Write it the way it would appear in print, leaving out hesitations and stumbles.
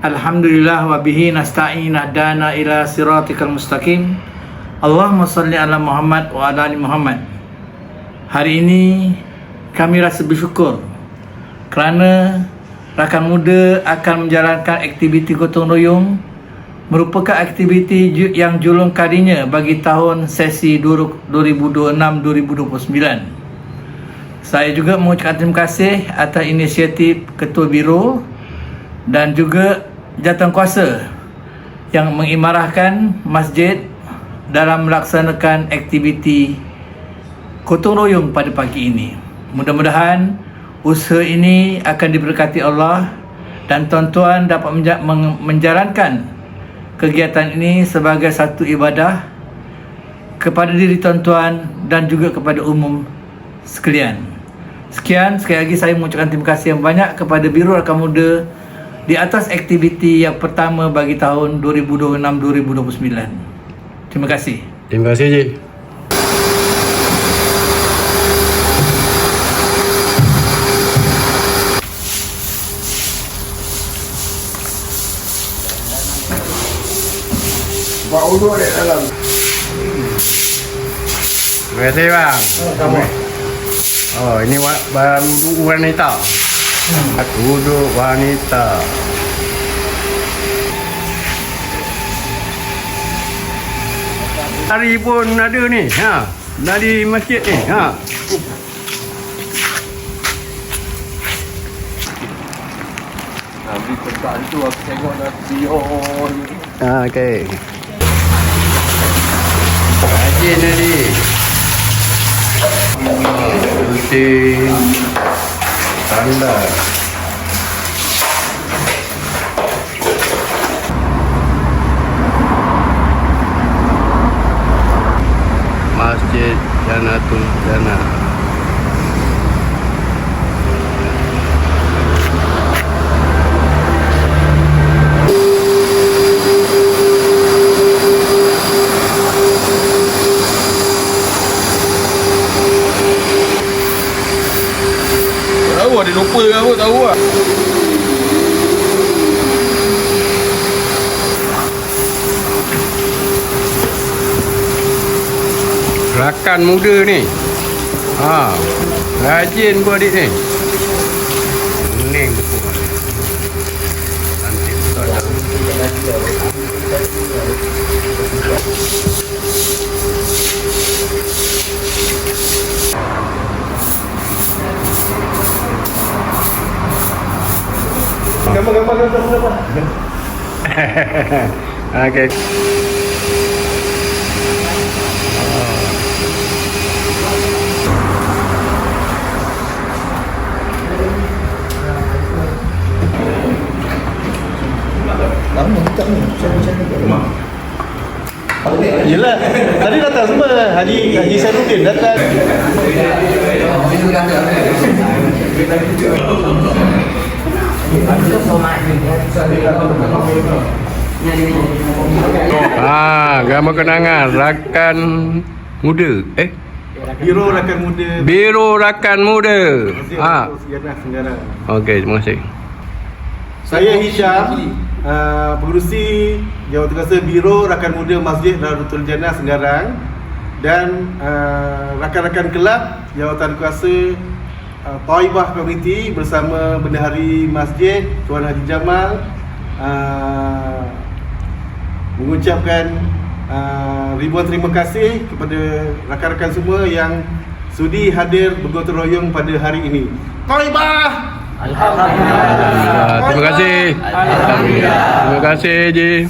Alhamdulillah wa bihi nasta'in dana ila siratikal mustaqim. Allahumma salli ala Muhammad wa ala ali Muhammad. Hari ini kami rasa bersyukur kerana rakan muda akan menjalankan aktiviti gotong royong, merupakan aktiviti yang julung kalinya bagi tahun sesi 2026-2029. Saya juga mengucapkan terima kasih atas inisiatif Ketua Biro dan juga jawatankuasa yang mengimarahkan masjid dalam melaksanakan aktiviti gotong royong pada pagi ini. Mudah-mudahan usaha ini akan diberkati Allah dan tuan-tuan dapat menjalankan kegiatan ini sebagai satu ibadah kepada diri tuan-tuan dan juga kepada umum sekalian. Sekian, sekali lagi saya mengucapkan terima kasih yang banyak kepada Biro Rakan Muda di atas aktiviti yang pertama bagi tahun 2026-2029. Terima kasih. Terima kasih, Ji. Buat uduk di dalam. Terima kasih, bang. Oh, ini wuduk wanita. Wuduk wanita. Hari pun ada ni, dari masjid ni, Di tempat tu aku tengok nanti okey. Rajin tadi. Putih. Tanda. Masjid Janatul Jannah. tahu ada lupa ke apa tahu lah. Rakan muda ni. Rajin pun adik ni. Pening betul. Cantik betul dah. Gambar. Okey. Yelah, tadi datang semua Haji Saifuddin datang. Gambar kenangan rakan muda. Biro Rakan Muda. Biro Rakan Muda. Sianah Senggarang. Okey, terima kasih. Saya Hisham, pengerusi Jawatankuasa Biro Rakan Muda Masjid Darul Jannah Senggarang, dan rakan-rakan kelab Jawatankuasa Taibah Community bersama Bendahari Masjid Tuan Haji Jamal mengucapkan ribuan terima kasih kepada rakan-rakan semua yang sudi hadir bergotong royong pada hari ini. Taibah! Alhamdulillah. Terima kasih. Alhamdulillah. Terima kasih, Ji.